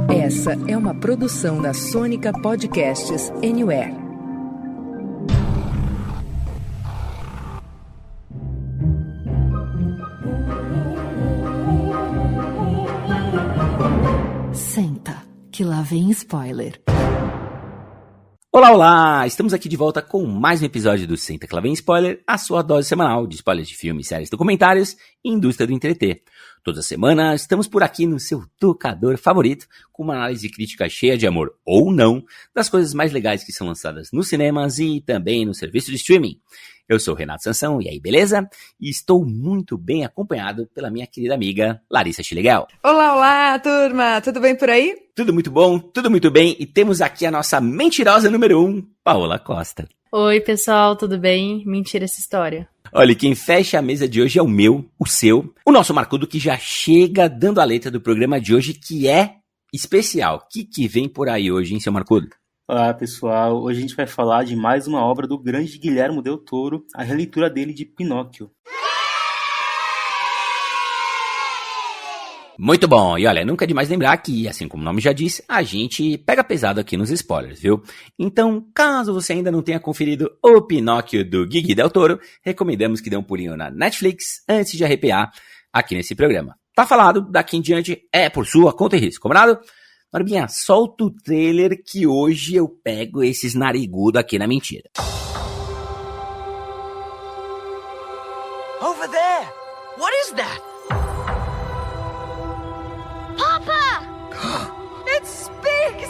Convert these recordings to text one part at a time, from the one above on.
Essa é uma produção da Sônica Podcasts Anywhere. Senta, que lá vem spoiler. Olá, olá! Estamos aqui de volta com mais um episódio do Senta que lá vem spoiler, a sua dose semanal de spoilers de filmes, séries, documentários e indústria do entreter. Toda semana estamos por aqui no seu tocador favorito, com uma análise crítica cheia de amor ou não, das coisas mais legais que são lançadas nos cinemas e também no serviço de streaming. Eu sou o Renato Sansão, e aí, beleza? E estou muito bem acompanhado pela minha querida amiga Larissa Chilegal. Olá, olá, turma! Tudo bem por aí? Tudo muito bom, tudo muito bem, e temos aqui a nossa mentirosa número 1, Paola Costa. Oi, pessoal, tudo bem? Mentira essa história. Olha, quem fecha a mesa de hoje é o seu, o nosso Marcudo, que já chega dando a letra do programa de hoje, que é especial. O que vem por aí hoje, hein, seu Marcudo? Olá, pessoal. Hoje a gente vai falar de mais uma obra do grande Guillermo del Toro, a releitura dele de Pinóquio. Muito bom, e olha, nunca é demais lembrar que, assim como o nome já diz, a gente pega pesado aqui nos spoilers, viu? Então, caso você ainda não tenha conferido o Pinóquio do Gui del Toro, recomendamos que dê um pulinho na Netflix antes de arrepiar aqui nesse programa. Tá falado, daqui em diante é por sua conta e risco, combinado? Marbinha, solta o trailer que hoje eu pego esses narigudos aqui na mentira. Over there! What is that? Papa! It speaks!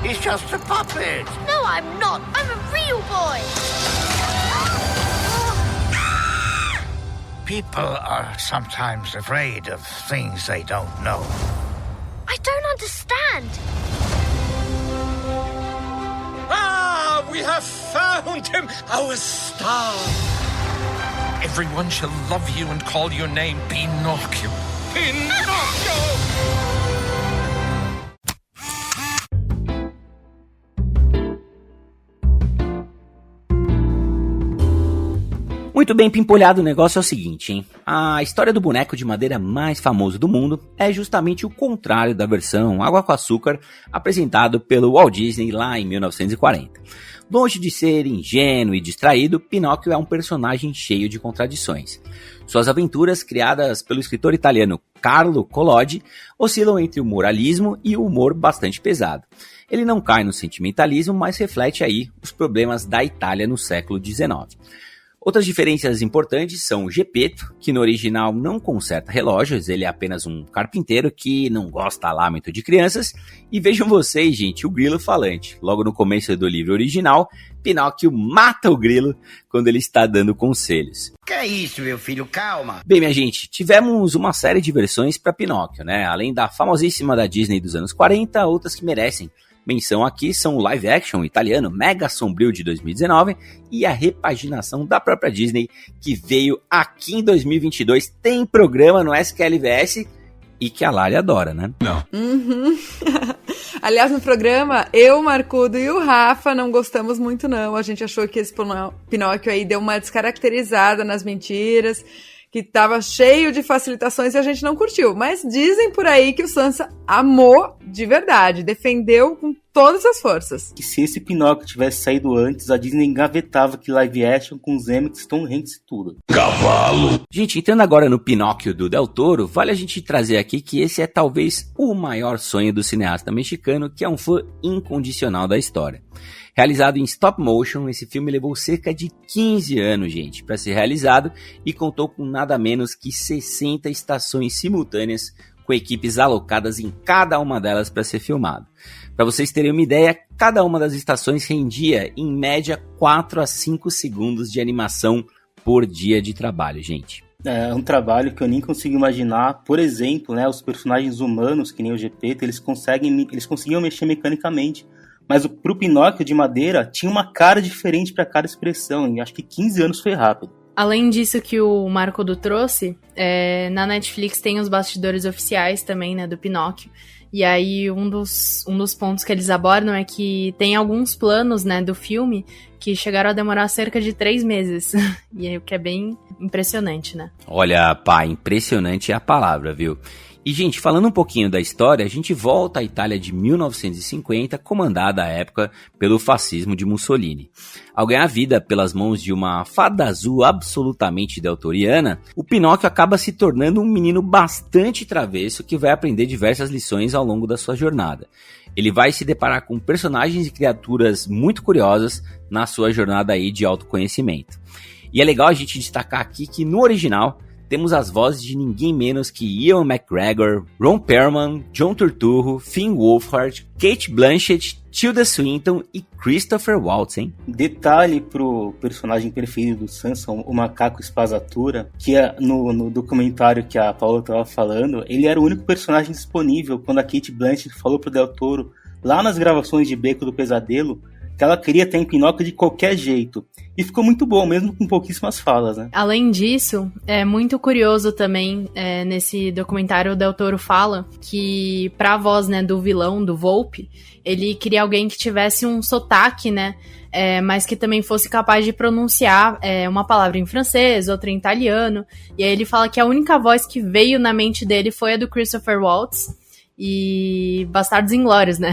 He's just a puppet! No, I'm not. I'm a real boy. People are sometimes afraid of things they don't know. I don't understand. Ah, we have found him, our star. Everyone shall love you and call your name Pinocchio. Pinocchio! Muito bem pimpolhado, o negócio é o seguinte, hein? A história do boneco de madeira mais famoso do mundo é justamente o contrário da versão água com açúcar apresentado pelo Walt Disney lá em 1940. Longe de ser ingênuo e distraído, Pinóquio é um personagem cheio de contradições. Suas aventuras, criadas pelo escritor italiano Carlo Collodi, oscilam entre o moralismo e o humor bastante pesado. Ele não cai no sentimentalismo, mas reflete aí os problemas da Itália no século XIX. Outras diferenças importantes são o Geppetto, que no original não conserta relógios, ele é apenas um carpinteiro que não gosta lá muito de crianças. E vejam vocês, gente, o grilo falante. Logo no começo do livro original, Pinóquio mata o grilo quando ele está dando conselhos. Que é isso, meu filho? Calma! Bem, minha gente, tivemos uma série de versões para Pinóquio, né? Além da famosíssima da Disney dos anos 40, outras que merecem menção aqui são o live action italiano Mega Sombrio de 2019 e a repaginação da própria Disney que veio aqui em 2022. Tem programa no SQLVS e que a Lari adora, né? Não. Aliás, no programa, eu, Marcudo e o Rafa não gostamos muito não. A gente achou que esse Pinóquio aí deu uma descaracterizada nas mentiras, que tava cheio de facilitações e a gente não curtiu. Mas dizem por aí que o Sansa amou de verdade, defendeu com todas as forças. Que se esse Pinóquio tivesse saído antes, a Disney engavetava aquele live action com os Emmys, Tom Hanks e tudo. Cavalo! Gente, entrando agora no Pinóquio do Del Toro, vale a gente trazer aqui que esse é talvez o maior sonho do cineasta mexicano, que é um fã incondicional da história. Realizado em stop motion, esse filme levou cerca de 15 anos, gente, para ser realizado e contou com nada menos que 60 estações simultâneas com equipes alocadas em cada uma delas para ser filmado. Para vocês terem uma ideia, cada uma das estações rendia, em média, 4 a 5 segundos de animação por dia de trabalho, gente. É um trabalho que eu nem consigo imaginar. Por exemplo, né, os personagens humanos, que nem o Geppetto, eles conseguiam mexer mecanicamente. Mas pro Pinóquio de madeira tinha uma cara diferente para cada expressão, e acho que 15 anos foi rápido. Além disso que o Marco trouxe, na Netflix tem os bastidores oficiais também, né, do Pinóquio. E aí um dos pontos que eles abordam é que tem alguns planos, né, do filme que chegaram a demorar cerca de 3 meses. E aí, o que é bem impressionante, né? Olha, pá, impressionante é a palavra, viu? E, gente, falando um pouquinho da história, a gente volta à Itália de 1950, comandada à época pelo fascismo de Mussolini. Ao ganhar vida pelas mãos de uma fada azul absolutamente deltoriana, o Pinóquio acaba se tornando um menino bastante travesso que vai aprender diversas lições ao longo da sua jornada. Ele vai se deparar com personagens e criaturas muito curiosas na sua jornada aí de autoconhecimento. E é legal a gente destacar aqui que no original temos as vozes de ninguém menos que Ewan McGregor, Ron Perlman, John Turturro, Finn Wolfhard, Cate Blanchett, Tilda Swinton e Christopher Waltz, hein? Detalhe pro personagem preferido do Samson, o macaco Espasatura, que no documentário que a Paula estava falando, ele era o único personagem disponível quando a Cate Blanchett falou pro Del Toro, lá nas gravações de Beco do Pesadelo, que ela queria ter em Pinóquio de qualquer jeito. E ficou muito bom, mesmo com pouquíssimas falas, né? Além disso, é muito curioso também, nesse documentário o Del Toro fala que pra voz, né, do vilão, do Volpe, ele queria alguém que tivesse um sotaque, né, mas que também fosse capaz de pronunciar uma palavra em francês, outra em italiano. E aí ele fala que a única voz que veio na mente dele foi a do Christopher Waltz e Bastardos Inglórios, né?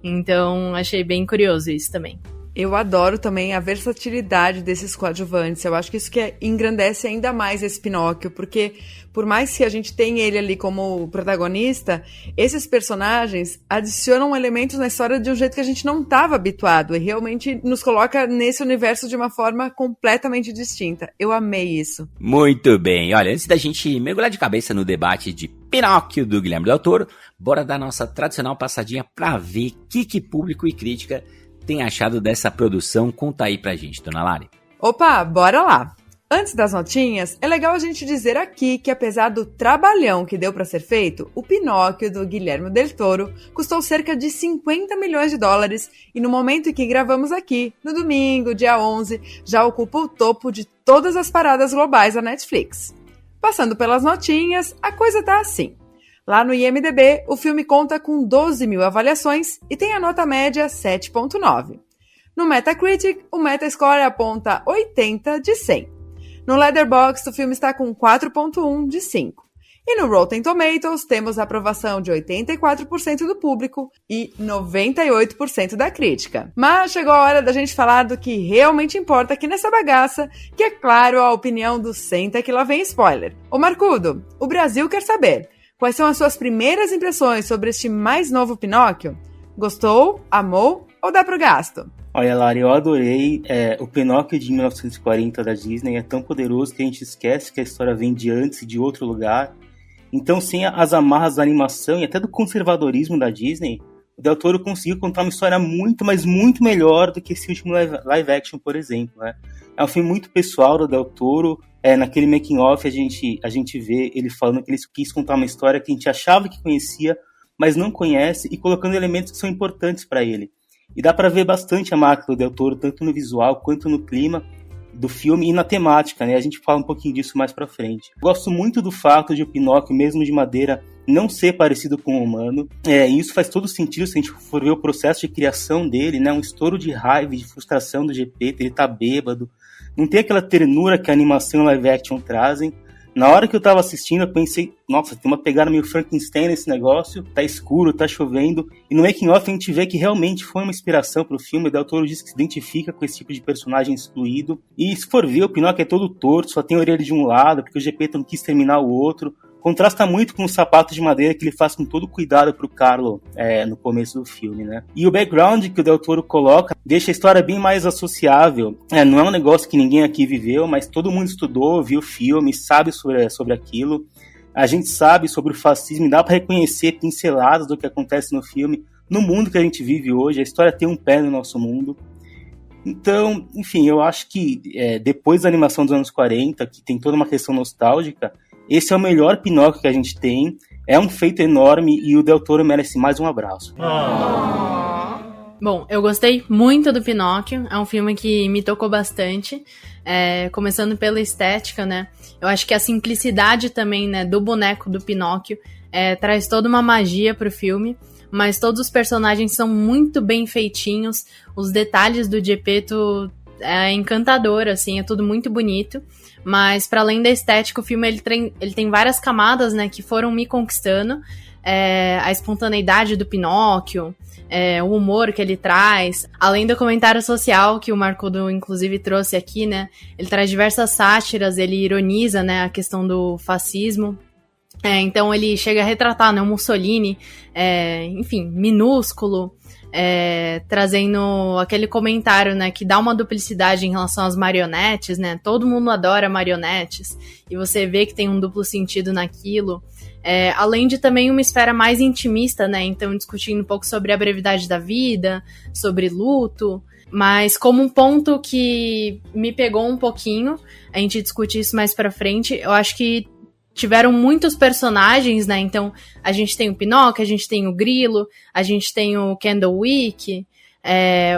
Então, achei bem curioso isso também. Eu adoro também a versatilidade desses coadjuvantes. Eu acho que isso que engrandece ainda mais esse Pinóquio, porque por mais que a gente tenha ele ali como protagonista, esses personagens adicionam elementos na história de um jeito que a gente não estava habituado e realmente nos coloca nesse universo de uma forma completamente distinta. Eu amei isso. Muito bem. Olha, antes da gente mergulhar de cabeça no debate de Pinóquio do Guilherme Del Toro, bora dar nossa tradicional passadinha pra ver o que público e crítica tem achado dessa produção. Conta aí pra gente, dona Lari. Opa, bora lá! Antes das notinhas, é legal a gente dizer aqui que apesar do trabalhão que deu pra ser feito, o Pinóquio do Guilherme Del Toro custou cerca de 50 milhões de dólares e no momento em que gravamos aqui, no domingo, dia 11, já ocupa o topo de todas as paradas globais da Netflix. Passando pelas notinhas, a coisa tá assim. Lá no IMDb, o filme conta com 12 mil avaliações e tem a nota média 7.9. No Metacritic, o Metascore aponta 80 de 100. No Letterboxd, o filme está com 4.1 de 5. E no Rotten Tomatoes, temos a aprovação de 84% do público e 98% da crítica. Mas chegou a hora da gente falar do que realmente importa aqui nessa bagaça, que é, claro, a opinião do Senta que lá vem spoiler. Ô Marcudo, o Brasil quer saber, quais são as suas primeiras impressões sobre este mais novo Pinóquio? Gostou? Amou? Ou dá pro gasto? Olha, Lari, eu adorei. O Pinóquio de 1940 da Disney é tão poderoso que a gente esquece que a história vem de antes e de outro lugar. Então, sem as amarras da animação e até do conservadorismo da Disney, o Del Toro conseguiu contar uma história muito, mas muito melhor do que esse último live action, por exemplo, né? É um filme muito pessoal do Del Toro. Naquele making-off a gente vê ele falando que ele quis contar uma história que a gente achava que conhecia, mas não conhece, e colocando elementos que são importantes para ele. E dá para ver bastante a marca do Del Toro, tanto no visual quanto no clima do filme e na temática, né? A gente fala um pouquinho disso mais pra frente. Gosto muito do fato de o Pinóquio, mesmo de madeira, não ser parecido com o humano. E isso faz todo sentido se a gente for ver o processo de criação dele, né? Um estouro de raiva e de frustração do Geppetto, ele tá bêbado. Não tem aquela ternura que a animação e live action trazem. Na hora que eu tava assistindo, eu pensei, nossa, tem uma pegada meio Frankenstein nesse negócio, tá escuro, tá chovendo, e no making of a gente vê que realmente foi uma inspiração pro filme. O Del Toro diz que se identifica com esse tipo de personagem excluído, e se for ver, o Pinóquio é todo torto, só tem a orelha de um lado, porque o Geppetto não quis terminar o outro. Contrasta muito com o sapato de madeira que ele faz com todo cuidado pro Carlo no começo do filme, né? E o background que o Del Toro coloca deixa a história bem mais associável. Não é um negócio que ninguém aqui viveu, mas todo mundo estudou, viu o filme, sabe sobre aquilo. A gente sabe sobre o fascismo e dá para reconhecer pinceladas do que acontece no filme, no mundo que a gente vive hoje. A história tem um pé no nosso mundo. Então, enfim, eu acho que depois da animação dos anos 40, que tem toda uma questão nostálgica, esse é o melhor Pinóquio que a gente tem. É um feito enorme e o Del Toro merece mais um abraço. Bom, eu gostei muito do Pinóquio. É um filme que me tocou bastante. começando pela estética, né? Eu acho que a simplicidade também, né, do boneco do Pinóquio traz toda uma magia pro filme, mas todos os personagens são muito bem feitinhos, os detalhes do Geppetto é encantador, assim, é tudo muito bonito, mas para além da estética, o filme ele tem várias camadas, né, que foram me conquistando, a espontaneidade do Pinóquio, o humor que ele traz, além do comentário social que o Marcudo inclusive trouxe aqui, né, ele traz diversas sátiras, ele ironiza, né, a questão do fascismo, então ele chega a retratar, né, o Mussolini, enfim, minúsculo, trazendo aquele comentário, né, que dá uma duplicidade em relação às marionetes, né, todo mundo adora marionetes, e você vê que tem um duplo sentido naquilo, além de também uma esfera mais intimista, né, então discutindo um pouco sobre a brevidade da vida, sobre luto, mas como um ponto que me pegou um pouquinho, a gente discute isso mais pra frente, eu acho que tiveram muitos personagens, né, então a gente tem o Pinóquio, a gente tem o Grilo, a gente tem o Candlewick,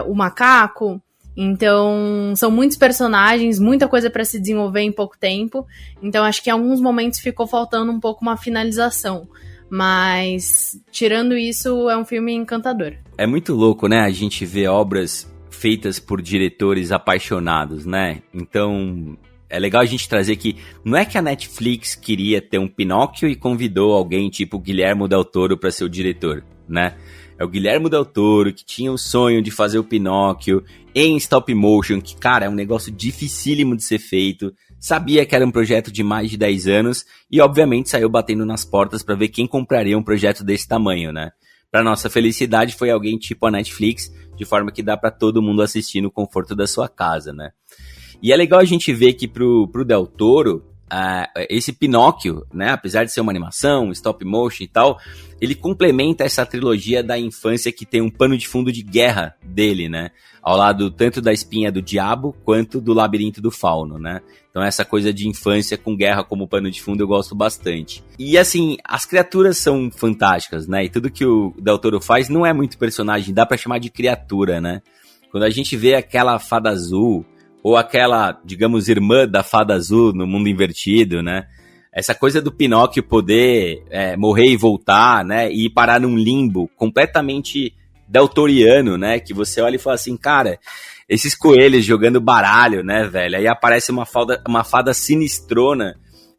o Macaco, então são muitos personagens, muita coisa para se desenvolver em pouco tempo, então acho que em alguns momentos ficou faltando um pouco uma finalização, mas tirando isso é um filme encantador. É muito louco, né, a gente vê obras feitas por diretores apaixonados, né, então é legal a gente trazer que não é que a Netflix queria ter um Pinóquio e convidou alguém tipo Guillermo del Toro para ser o diretor, né? É o Guillermo del Toro que tinha o sonho de fazer o Pinóquio em stop motion, que, cara, é um negócio dificílimo de ser feito, sabia que era um projeto de mais de 10 anos e, obviamente, saiu batendo nas portas para ver quem compraria um projeto desse tamanho, né? Para nossa felicidade, foi alguém tipo a Netflix, de forma que dá para todo mundo assistir no conforto da sua casa, né? E é legal a gente ver que pro Del Toro, esse Pinóquio, né, apesar de ser uma animação, stop motion e tal, ele complementa essa trilogia da infância que tem um pano de fundo de guerra dele, né, ao lado tanto da Espinha do Diabo quanto do Labirinto do Fauno, né. Então essa coisa de infância com guerra como pano de fundo eu gosto bastante. E assim, as criaturas são fantásticas, né, e tudo que o Del Toro faz não é muito personagem, dá pra chamar de criatura, né. Quando a gente vê aquela fada azul, ou aquela, digamos, irmã da fada azul no mundo invertido, né? Essa coisa do Pinóquio poder morrer e voltar, né? E parar num limbo completamente deltoriano, né? Que você olha e fala assim, cara, esses coelhos jogando baralho, né, velho? Aí aparece uma fada sinistrona.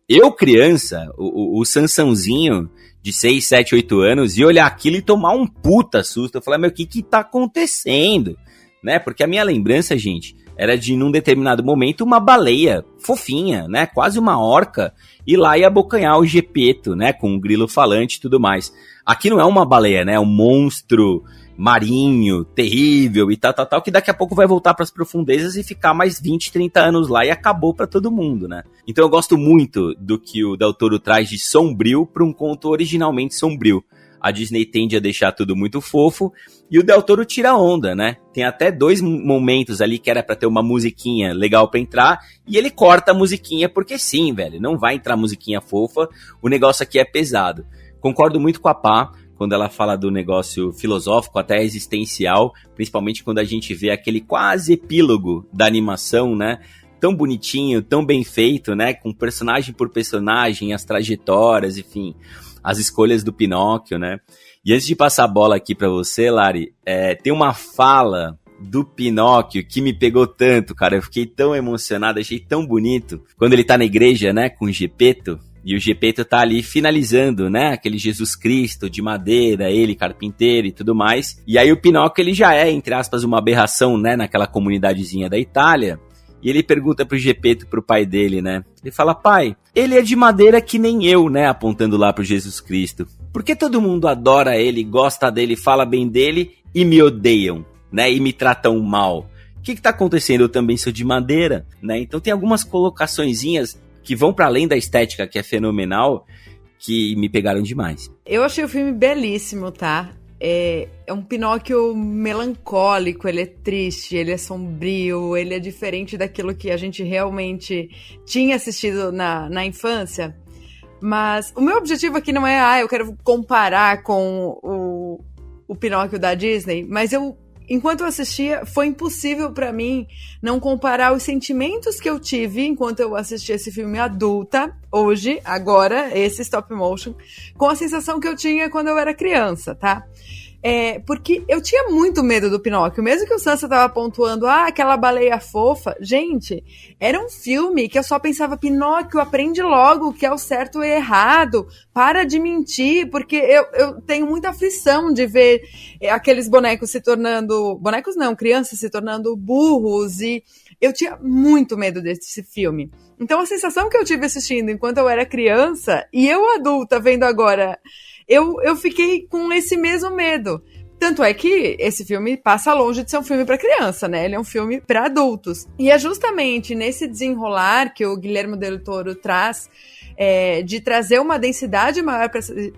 Eu, criança, o Sansãozinho de 6, 7, 8 anos, ia olhar aquilo e tomar um puta susto. Eu falei, meu, o que tá acontecendo? Né? Porque a minha lembrança, gente, era de, num determinado momento, uma baleia fofinha, né? Quase uma orca, ir lá e abocanhar o Geppetto, né? Com um grilo falante e tudo mais. Aqui não é uma baleia, né? É um monstro marinho, terrível e tal, que daqui a pouco vai voltar para as profundezas e ficar mais 20, 30 anos lá e acabou para todo mundo, né? Então eu gosto muito do que o Del Toro traz de sombrio para um conto originalmente sombrio. A Disney tende a deixar tudo muito fofo, e o Del Toro tira onda, né? Tem até 2 momentos ali que era pra ter uma musiquinha legal pra entrar, e ele corta a musiquinha, porque sim, velho, não vai entrar musiquinha fofa, o negócio aqui é pesado. Concordo muito com a Pá, quando ela fala do negócio filosófico, até existencial, principalmente quando a gente vê aquele quase epílogo da animação, né? Tão bonitinho, tão bem feito, né? Com personagem por personagem, as trajetórias, enfim, as escolhas do Pinóquio, né? E antes de passar a bola aqui pra você, Lari, tem uma fala do Pinóquio que me pegou tanto, cara. Eu fiquei tão emocionado, achei tão bonito. Quando ele tá na igreja, né, com o Geppetto, e o Geppetto tá ali finalizando, né, aquele Jesus Cristo de madeira, ele carpinteiro e tudo mais. E aí o Pinóquio, ele já é, entre aspas, uma aberração, né, naquela comunidadezinha da Itália. E ele pergunta pro Geppetto, pro pai dele, né? Ele fala, pai, ele é de madeira que nem eu, né? Apontando lá pro Jesus Cristo. Por que todo mundo adora ele, gosta dele, fala bem dele e me odeiam, né? E me tratam mal? O que tá acontecendo? Eu também sou de madeira, né? Então tem algumas colocaçõezinhas que vão para além da estética, que é fenomenal, que me pegaram demais. Eu achei o filme belíssimo, tá? É um Pinóquio melancólico, ele é triste, ele é sombrio, ele é diferente daquilo que a gente realmente tinha assistido na infância. Mas o meu objetivo aqui não é, eu quero comparar com o Pinóquio da Disney, mas eu enquanto eu assistia, foi impossível pra mim não comparar os sentimentos que eu tive enquanto eu assistia esse filme adulta, hoje, agora, esse stop motion, com a sensação que eu tinha quando eu era criança, tá? Porque eu tinha muito medo do Pinóquio, mesmo que o Sansa tava pontuando, aquela baleia fofa. Gente, era um filme que eu só pensava, Pinóquio, aprende logo o que é o certo e o errado, para de mentir, porque eu tenho muita aflição de ver aqueles bonecos se tornando, bonecos não, crianças se tornando burros, e eu tinha muito medo desse filme. Então a sensação que eu tive assistindo enquanto eu era criança, e eu adulta vendo agora, eu fiquei com esse mesmo medo. Tanto é que esse filme passa longe de ser um filme para criança, né? Ele é um filme para adultos. E é justamente nesse desenrolar que o Guillermo del Toro traz, de trazer uma densidade maior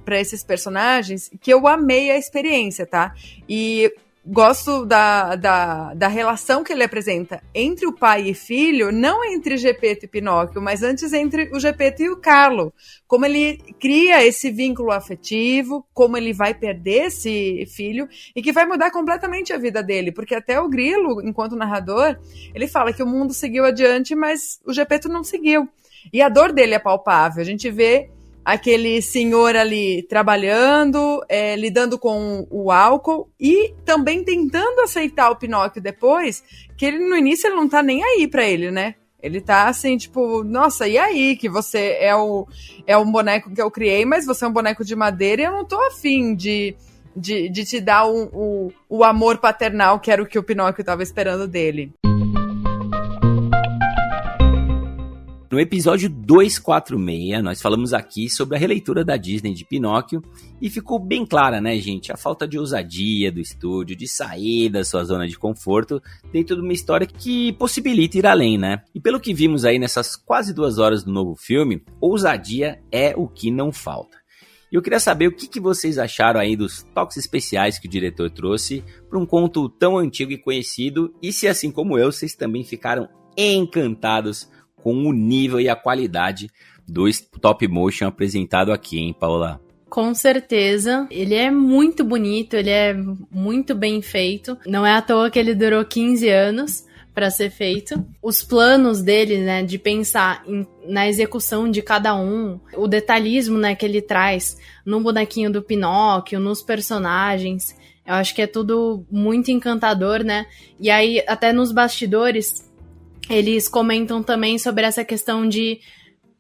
para esses personagens, que eu amei a experiência, tá? E gosto da relação que ele apresenta entre o pai e filho, não entre Gepeto e Pinóquio, mas antes entre o Gepeto e o Carlo. Como ele cria esse vínculo afetivo, como ele vai perder esse filho e que vai mudar completamente a vida dele, porque até o Grilo, enquanto narrador, ele fala que o mundo seguiu adiante, mas o Gepeto não seguiu. E a dor dele é palpável, a gente vê aquele senhor ali trabalhando, lidando com o álcool e também tentando aceitar o Pinóquio depois, que ele no início ele não tá nem aí pra ele, né? Ele tá assim, tipo, nossa, e aí que você é um boneco que eu criei, mas você é um boneco de madeira e eu não tô afim de te dar o amor paternal que era o que o Pinóquio tava esperando dele. No episódio 246, nós falamos aqui sobre a releitura da Disney de Pinóquio e ficou bem clara, né, gente, a falta de ousadia do estúdio, de sair da sua zona de conforto dentro de uma história que possibilita ir além, né? E pelo que vimos aí nessas quase 2 horas do novo filme, ousadia é o que não falta. E eu queria saber o que vocês acharam aí dos toques especiais que o diretor trouxe para um conto tão antigo e conhecido e se, assim como eu, vocês também ficaram encantados com o nível e a qualidade do stop motion apresentado aqui, hein, Paola? Com certeza, ele é muito bonito, ele é muito bem feito, não é à toa que ele durou 15 anos para ser feito. Os planos dele, né, de pensar na execução de cada um, o detalhismo, né, que ele traz no bonequinho do Pinóquio, nos personagens, eu acho que é tudo muito encantador, né, e aí até nos bastidores eles comentam também sobre essa questão de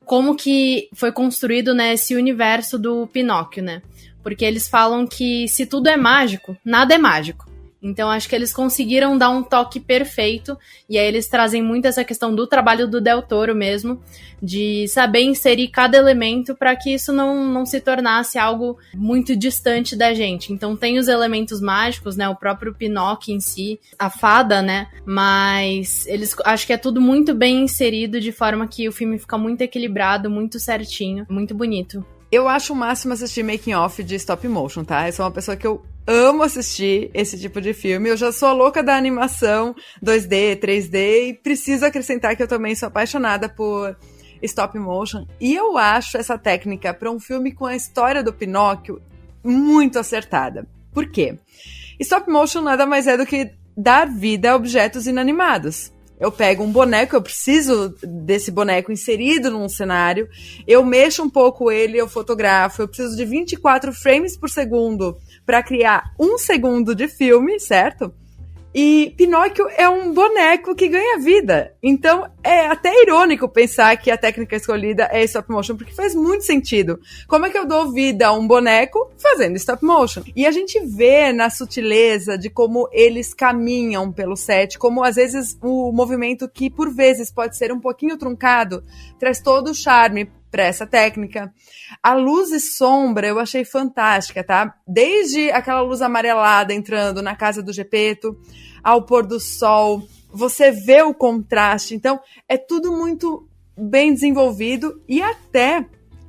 como que foi construído, né, esse universo do Pinóquio, né? Porque eles falam que se tudo é mágico, nada é mágico. Então acho que eles conseguiram dar um toque perfeito, e aí eles trazem muito essa questão do trabalho do Del Toro mesmo, de saber inserir cada elemento para que isso não se tornasse algo muito distante da gente. Então tem os elementos mágicos, né, o próprio Pinóquio em si, a fada, né, mas eles acho que é tudo muito bem inserido de forma que o filme fica muito equilibrado, muito certinho, muito bonito. Eu acho o máximo assistir making off de stop motion, tá? Eu sou uma pessoa que eu amo assistir esse tipo de filme. Eu já sou a louca da animação 2D, 3D e preciso acrescentar que eu também sou apaixonada por stop motion. E eu acho essa técnica para um filme com a história do Pinóquio muito acertada. Por quê? Stop motion nada mais é do que dar vida a objetos inanimados. Eu pego um boneco, eu preciso desse boneco inserido num cenário, eu mexo um pouco ele, eu fotografo, eu preciso de 24 frames por segundo para criar 1 segundo de filme, certo? E Pinóquio é um boneco que ganha vida. Então é até irônico pensar que a técnica escolhida é stop motion, porque faz muito sentido. Como é que eu dou vida a um boneco fazendo stop motion? E a gente vê na sutileza de como eles caminham pelo set, como às vezes o movimento que por vezes pode ser um pouquinho truncado, traz todo o charme para essa técnica. A luz e sombra eu achei fantástica, tá? Desde aquela luz amarelada entrando na casa do Gepeto, ao pôr do sol, você vê o contraste. Então, é tudo muito bem desenvolvido e até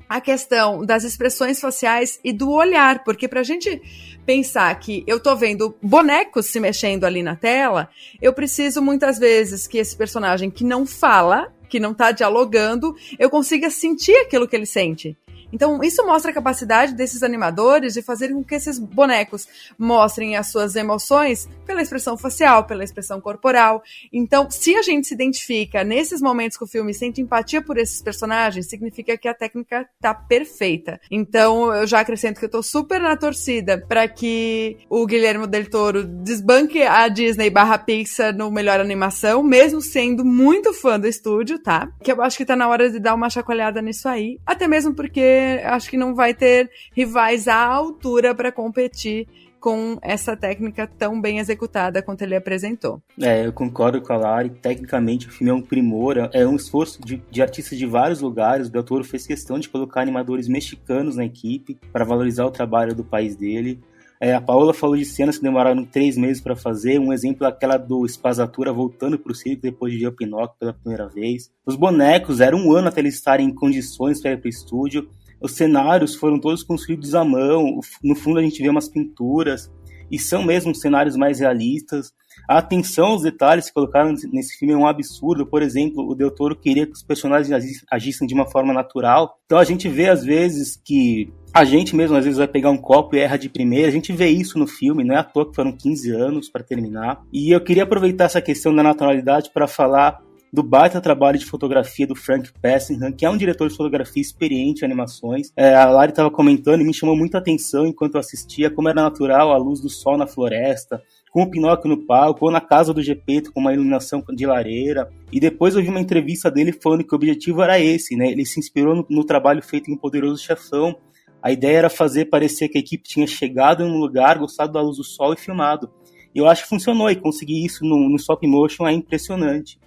a questão das expressões faciais e do olhar, porque pra gente pensar que eu tô vendo bonecos se mexendo ali na tela, eu preciso muitas vezes que esse personagem que não fala, que não tá dialogando, eu consiga sentir aquilo que ele sente. Então, isso mostra a capacidade desses animadores de fazer com que esses bonecos mostrem as suas emoções pela expressão facial, pela expressão corporal. Então, se a gente se identifica nesses momentos que o filme sente empatia por esses personagens, significa que a técnica tá perfeita. Então, eu já acrescento que eu tô super na torcida para que o Guillermo del Toro desbanque a Disney / Pixar no melhor animação, mesmo sendo muito fã do estúdio, tá? Que eu acho que tá na hora de dar uma chacoalhada nisso aí. Até mesmo porque acho que não vai ter rivais à altura para competir com essa técnica tão bem executada quanto ele apresentou. Eu concordo com a Lari. Tecnicamente, o filme é um primor, é um esforço de artistas de vários lugares. O Del Toro fez questão de colocar animadores mexicanos na equipe para valorizar o trabalho do país dele. A Paola falou de cenas que demoraram 3 meses para fazer. Um exemplo é aquela do Espasatura voltando para o circo depois de ver o Pinóquio pela primeira vez. Os bonecos, era 1 ano até eles estarem em condições para ir para o estúdio. Os cenários foram todos construídos à mão. No fundo a gente vê umas pinturas. E são mesmo cenários mais realistas. A atenção aos detalhes que colocaram nesse filme é um absurdo. Por exemplo, o Del Toro queria que os personagens agissem de uma forma natural. Então a gente vê às vezes que a gente mesmo às vezes vai pegar um copo e erra de primeira. A gente vê isso no filme, não é à toa que foram 15 anos para terminar. E eu queria aproveitar essa questão da naturalidade para falar do baita trabalho de fotografia do Frank Passingham, que é um diretor de fotografia experiente em animações. A Lari estava comentando e me chamou muita atenção enquanto eu assistia como era natural a luz do sol na floresta, com o Pinóquio no palco, ou na casa do Gepeto com uma iluminação de lareira. E depois eu vi uma entrevista dele falando que o objetivo era esse, né? Ele se inspirou no trabalho feito em Poderoso Chefão. A ideia era fazer parecer que a equipe tinha chegado em um lugar, gostado da luz do sol e filmado. E eu acho que funcionou, e conseguir isso no stop motion é impressionante.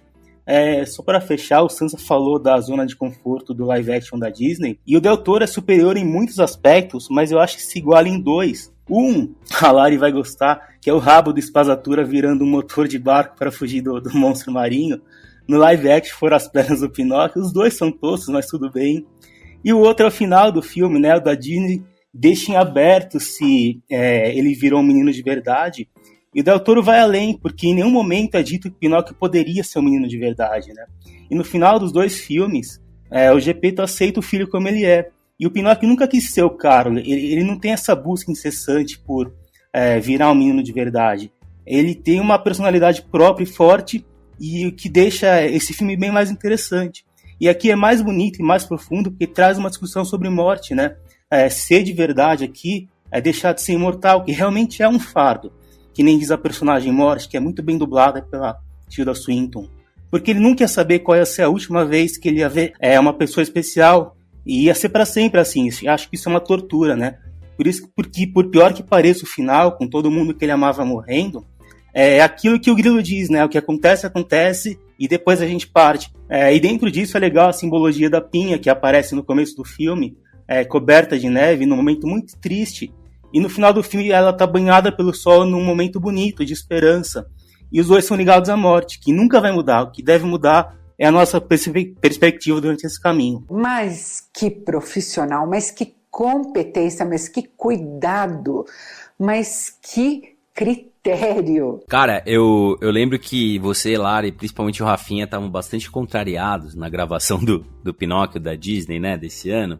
Só para fechar, o Sansa falou da zona de conforto do live action da Disney, e o Del Toro é superior em muitos aspectos, mas eu acho que se iguala em 2. A Lari vai gostar, que é o rabo do Espasatura virando um motor de barco para fugir do monstro marinho. No live action foram as pernas do Pinóquio. Os dois são toscos, mas tudo bem. E o outro é o final do filme, né? O da Disney deixa em aberto se ele virou um menino de verdade. E o Del Toro vai além, porque em nenhum momento é dito que o Pinóquio poderia ser um menino de verdade, né? E no final dos 2 filmes, o Gepeto aceita o filho como ele é. E o Pinóquio nunca quis ser o Carlo. Ele não tem essa busca incessante por virar um menino de verdade. Ele tem uma personalidade própria e forte, e o que deixa esse filme bem mais interessante. E aqui é mais bonito e mais profundo, porque traz uma discussão sobre morte, né? Ser de verdade aqui é deixar de ser imortal, que realmente é um fardo. Que nem diz a personagem Morte, que é muito bem dublada pela Tilda Swinton. Porque ele nunca ia saber qual ia ser a última vez que ele ia ver uma pessoa especial, e ia ser para sempre assim. Acho que isso é uma tortura, né? Porque por pior que pareça o final, com todo mundo que ele amava morrendo, é aquilo que o Grilo diz, né? O que acontece, acontece, e depois a gente parte. E dentro disso é legal a simbologia da Pinha, que aparece no começo do filme, coberta de neve, num momento muito triste. E no final do filme ela tá banhada pelo sol num momento bonito, de esperança. E os dois são ligados à morte, que nunca vai mudar. O que deve mudar é a nossa perspectiva durante esse caminho. Mas que profissional, mas que competência, mas que cuidado, mas que critério. Cara, eu lembro que você, Lari, e principalmente o Rafinha, estavam bastante contrariados na gravação do Pinóquio da Disney, né, desse ano.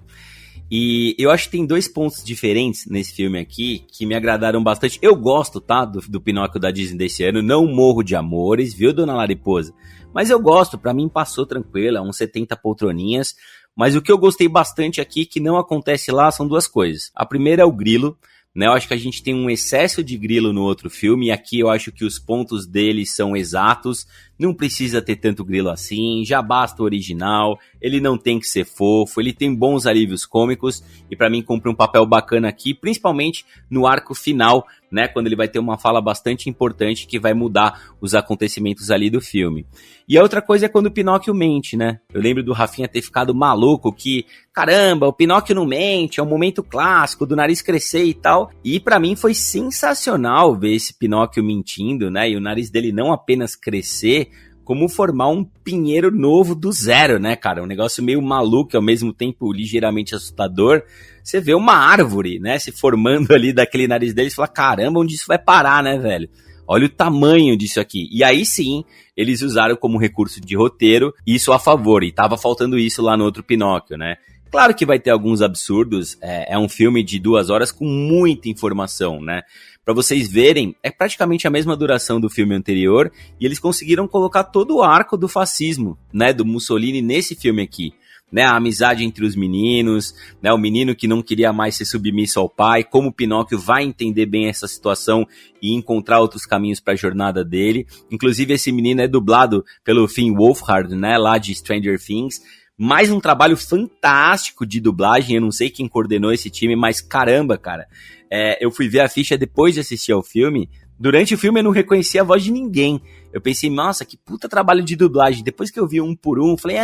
E eu acho que tem 2 pontos diferentes nesse filme aqui que me agradaram bastante. Eu gosto, tá, do Pinóquio da Disney desse ano. Não morro de amores, viu, dona Lariposa? Mas eu gosto, pra mim passou tranquila, uns 70 poltroninhas. Mas o que eu gostei bastante aqui, que não acontece lá, são 2 coisas. A primeira é o grilo, né? Eu acho que a gente tem um excesso de grilo no outro filme, e aqui eu acho que os pontos dele são exatos. Não precisa ter tanto grilo assim, já basta o original, ele não tem que ser fofo, ele tem bons alívios cômicos, e pra mim cumpre um papel bacana aqui, principalmente no arco final, né, quando ele vai ter uma fala bastante importante que vai mudar os acontecimentos ali do filme. E a outra coisa é quando o Pinóquio mente, né? Eu lembro do Rafinha ter ficado maluco que, caramba, o Pinóquio não mente, é um momento clássico do nariz crescer e tal. E pra mim foi sensacional ver esse Pinóquio mentindo, né? E o nariz dele não apenas crescer, como formar um pinheiro novo do zero, né, cara? Um negócio meio maluco, ao mesmo tempo ligeiramente assustador. Você vê uma árvore, né, se formando ali daquele nariz dele e fala, caramba, onde isso vai parar, né, velho? Olha o tamanho disso aqui. E aí sim, eles usaram como recurso de roteiro isso a favor. E tava faltando isso lá no outro Pinóquio, né? Claro que vai ter alguns absurdos, é um filme de 2 horas com muita informação, né? Pra vocês verem, é praticamente a mesma duração do filme anterior, e eles conseguiram colocar todo o arco do fascismo, né, do Mussolini nesse filme aqui. Né, a amizade entre os meninos, né, o menino que não queria mais ser submisso ao pai, como o Pinóquio vai entender bem essa situação e encontrar outros caminhos para a jornada dele. Inclusive esse menino é dublado pelo Finn Wolfhard, né, lá de Stranger Things. Mais um trabalho fantástico de dublagem, eu não sei quem coordenou esse time, mas caramba, cara. Eu fui ver a ficha depois de assistir ao filme. Durante o filme eu não reconhecia a voz de ninguém. Eu pensei, nossa, que puta trabalho de dublagem. Depois que eu vi um por um, falei,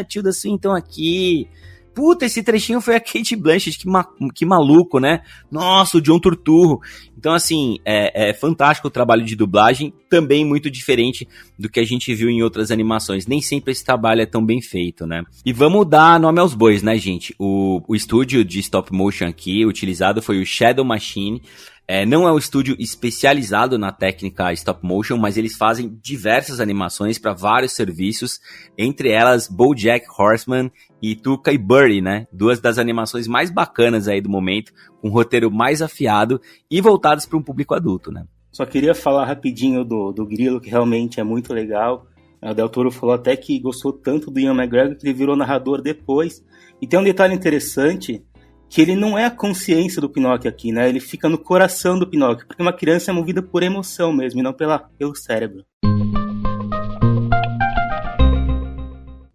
Tilda Swinton aqui. Puta, esse trechinho foi a Cate Blanchett, que maluco, né? Nossa, o John Turturro. Então, assim, é fantástico o trabalho de dublagem, também muito diferente do que a gente viu em outras animações. Nem sempre esse trabalho é tão bem feito, né? E vamos dar nome aos bois, né, gente? O estúdio de stop motion aqui utilizado foi o Shadow Machine. Não é um estúdio especializado na técnica stop motion, mas eles fazem diversas animações para vários serviços, entre elas BoJack Horseman e Tuca e Bertie, né? 2 das animações mais bacanas aí do momento, com um roteiro mais afiado e voltados para um público adulto, né? Só queria falar rapidinho do Grilo, que realmente é muito legal. O Del Toro falou até que gostou tanto do Ian McGregor que ele virou narrador depois. E tem um detalhe interessante, que ele não é a consciência do Pinóquio aqui, né? Ele fica no coração do Pinóquio, porque uma criança é movida por emoção mesmo, e não pelo cérebro.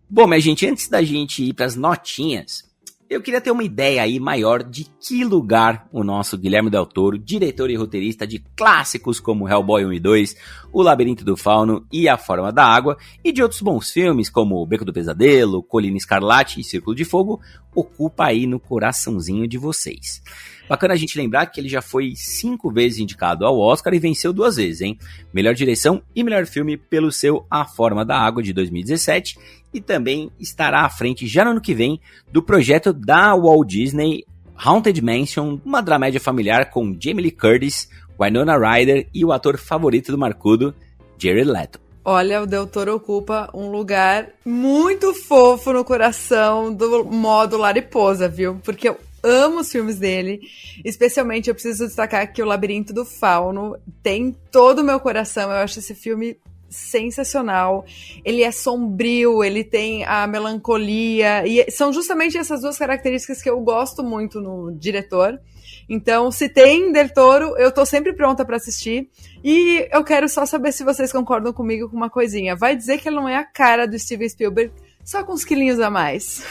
Bom, minha gente, antes da gente ir pras notinhas, eu queria ter uma ideia aí maior de que lugar o nosso Guilherme Del Toro, diretor e roteirista de clássicos como Hellboy 1 e 2, O Labirinto do Fauno e A Forma da Água, e de outros bons filmes como O Beco do Pesadelo, Colina Escarlate e Círculo de Fogo, ocupa aí no coraçãozinho de vocês. Bacana a gente lembrar que ele já foi 5 vezes indicado ao Oscar e venceu 2 vezes, hein? Melhor direção e melhor filme pelo seu A Forma da Água de 2017, e também estará à frente já no ano que vem do projeto da Walt Disney Haunted Mansion, uma dramédia familiar com Jamie Lee Curtis, Winona Ryder e o ator favorito do Marcudo, Jared Leto. Olha, o Del Toro ocupa um lugar muito fofo no coração do modo Lariposa, viu? Porque eu amo os filmes dele, especialmente eu preciso destacar que o Labirinto do Fauno tem todo o meu coração, eu acho esse filme sensacional, ele é sombrio, ele tem a melancolia, e são justamente essas 2 características que eu gosto muito no diretor. Então, se tem Del Toro, eu tô sempre pronta pra assistir, e eu quero só saber se vocês concordam comigo com uma coisinha. Vai dizer que ele não é a cara do Steven Spielberg, só com uns quilinhos a mais.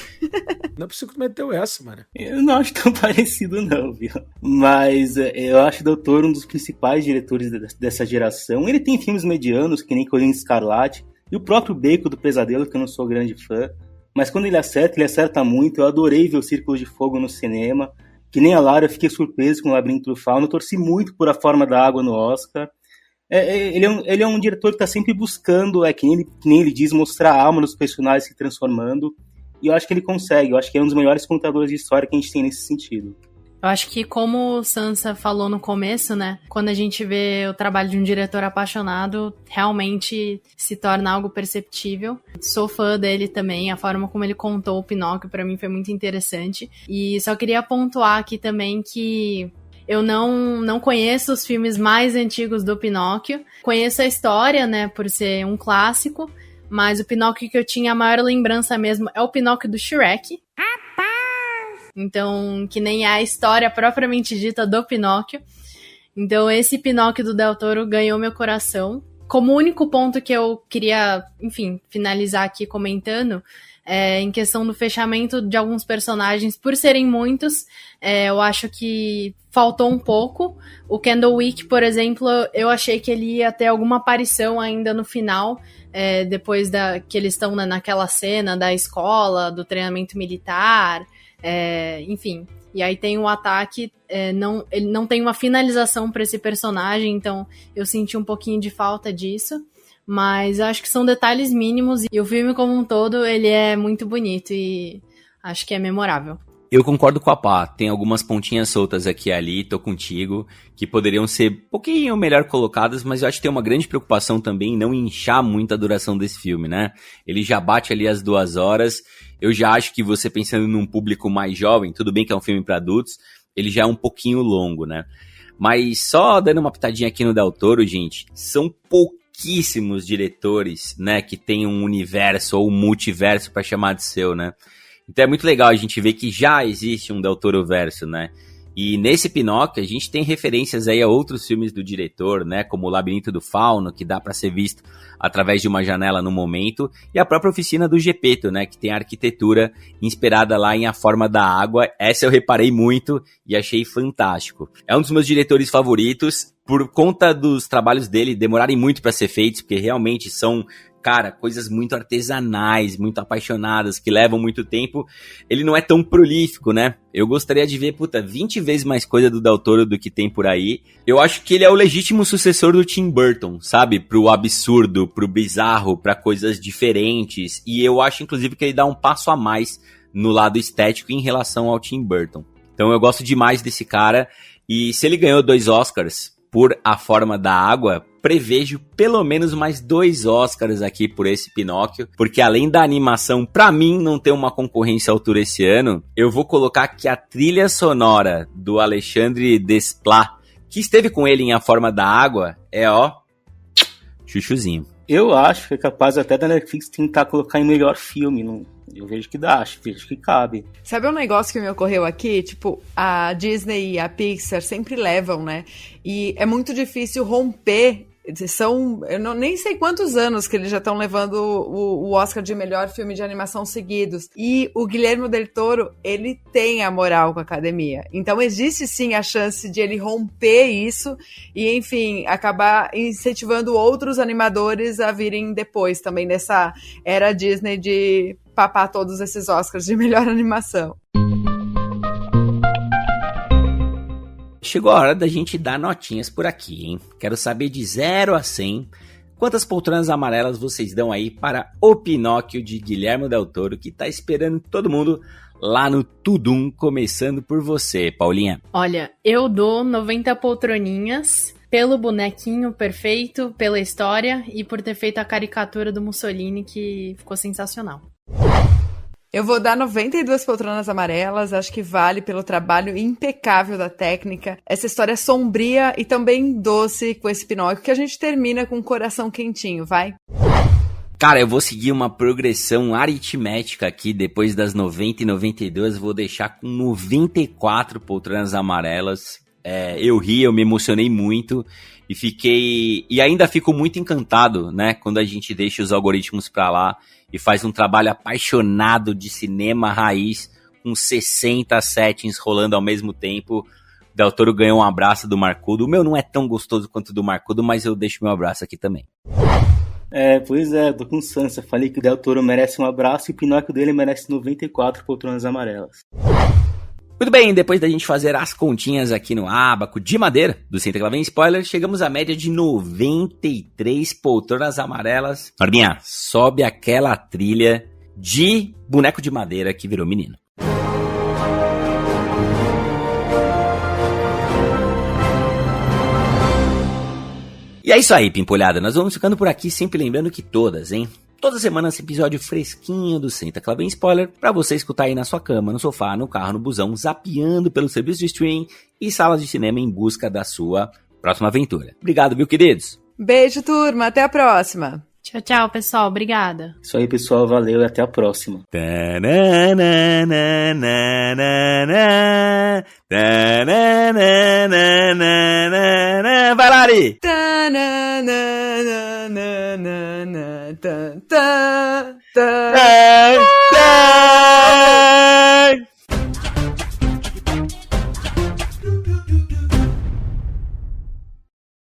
Não é possível que meteu essa, mano. Eu não acho tão parecido não, viu? Mas eu acho o Del Toro um dos principais diretores dessa geração. Ele tem filmes medianos, que nem Colina Escarlate, e o próprio Beco do Pesadelo, que eu não sou grande fã. Mas quando ele acerta muito. Eu adorei ver o Círculo de Fogo no cinema. Que nem a Lara, eu fiquei surpreso com o Labirinto do Fauno. Eu torci muito por A Forma da Água no Oscar. Ele é um diretor que está sempre buscando, que nem ele diz, mostrar a alma dos personagens se transformando. E eu acho que ele consegue. Eu acho que é um dos melhores contadores de história que a gente tem nesse sentido. Eu acho que, como o Sansa falou no começo, né? Quando a gente vê o trabalho de um diretor apaixonado, realmente se torna algo perceptível. Sou fã dele também, a forma como ele contou o Pinóquio pra mim foi muito interessante. E só queria pontuar aqui também que eu não conheço os filmes mais antigos do Pinóquio. Conheço a história, né, por ser um clássico, mas o Pinóquio que eu tinha a maior lembrança mesmo é o Pinóquio do Shrek. Então, que nem é a história propriamente dita do Pinóquio. Então, esse Pinóquio do Del Toro ganhou meu coração. Como único ponto que eu queria, enfim, finalizar aqui comentando, em questão do fechamento de alguns personagens, por serem muitos, eu acho que faltou um pouco. O Candlewick, por exemplo, eu achei que ele ia ter alguma aparição ainda no final, depois que eles estão naquela cena da escola, do treinamento militar, enfim. E aí tem o ataque, ele não tem uma finalização para esse personagem, então eu senti um pouquinho de falta disso. Mas eu acho que são detalhes mínimos e o filme como um todo, ele é muito bonito e acho que é memorável. Eu concordo com a Pá, tem algumas pontinhas soltas aqui e ali, tô contigo, que poderiam ser um pouquinho melhor colocadas, mas eu acho que tem uma grande preocupação também em não inchar muito a duração desse filme, né? Ele já bate ali as 2 horas, eu já acho que você pensando num público mais jovem, tudo bem que é um filme para adultos, ele já é um pouquinho longo, né? Mas só dando uma pitadinha aqui no Del Toro, gente, são pouquíssimos diretores, né, que tem um universo ou um multiverso para chamar de seu, né? Então é muito legal a gente ver que já existe um Del Toro verso, né? E nesse Pinóquio a gente tem referências aí a outros filmes do diretor, né? Como o Labirinto do Fauno, que dá para ser visto através de uma janela no momento, e a própria Oficina do Gepeto, né? Que tem a arquitetura inspirada lá em A Forma da Água. Essa eu reparei muito e achei fantástico. É um dos meus diretores favoritos, por conta dos trabalhos dele demorarem muito para ser feitos, porque realmente são... cara, coisas muito artesanais, muito apaixonadas, que levam muito tempo. Ele não é tão prolífico, né? Eu gostaria de ver, 20 vezes mais coisa do Del Toro do que tem por aí. Eu acho que ele é o legítimo sucessor do Tim Burton, sabe? Pro absurdo, pro bizarro, pra coisas diferentes. E eu acho, inclusive, que ele dá um passo a mais no lado estético em relação ao Tim Burton. Então eu gosto demais desse cara. E se ele ganhou 2 Oscars por A Forma da Água, prevejo pelo menos mais 2 Oscars aqui por esse Pinóquio, porque além da animação, pra mim, não ter uma concorrência à altura esse ano, eu vou colocar que a trilha sonora do Alexandre Desplat, que esteve com ele em A Forma da Água, é chuchuzinho. Eu acho que é capaz até da Netflix tentar colocar em melhor filme, não... Eu vejo que dá, vejo que cabe. Sabe um negócio que me ocorreu aqui? Tipo, a Disney e a Pixar sempre levam, né? E é muito difícil romper. Eu nem sei quantos anos que eles já estão levando o Oscar de melhor filme de animação seguidos. E o Guillermo del Toro, ele tem a moral com a academia. Então existe sim a chance de ele romper isso e, enfim, acabar incentivando outros animadores a virem depois também nessa era Disney de papar todos esses Oscars de melhor animação. Chegou a hora da gente dar notinhas por aqui, hein? Quero saber de 0 a 100, quantas poltronas amarelas vocês dão aí para o Pinóquio de Guillermo del Toro, que tá esperando todo mundo lá no Tudum, começando por você, Paulinha. Olha, eu dou 90 poltroninhas pelo bonequinho perfeito, pela história e por ter feito a caricatura do Mussolini, que ficou sensacional. Eu vou dar 92 poltronas amarelas, acho que vale pelo trabalho impecável da técnica, essa história sombria e também doce com esse Pinóquio, que a gente termina com o coração quentinho, vai? Cara, eu vou seguir uma progressão aritmética aqui, depois das 90 e 92, vou deixar com 94 poltronas amarelas. Eu ri, eu me emocionei muito e ainda fico muito encantado, né, quando a gente deixa os algoritmos pra lá e faz um trabalho apaixonado de cinema raiz, com 60 settings rolando ao mesmo tempo. Del Toro ganhou um abraço do Marcudo. O meu não é tão gostoso quanto o do Marcudo, mas eu deixo meu abraço aqui também. Pois é, tô com Sansa. Falei que o Del Toro merece um abraço e o Pinóquio dele merece 94 poltronas amarelas. Muito bem, depois da gente fazer as continhas aqui no Abaco de madeira do Senta Que Lá Vem Spoiler, chegamos à média de 93 poltronas amarelas. Norbinha, sobe aquela trilha de boneco de madeira que virou menino. E é isso aí, pimpolhada. Nós vamos ficando por aqui, sempre lembrando que toda semana esse episódio fresquinho do Senta Que Lá Vem Spoiler, pra você escutar aí na sua cama, no sofá, no carro, no busão, zapeando pelo serviço de streaming e salas de cinema em busca da sua próxima aventura. Obrigado, viu, queridos? Beijo, turma. Até a próxima. Tchau, tchau, pessoal. Obrigada. Isso aí, pessoal. Valeu e até a próxima. Vai, Lari! Ta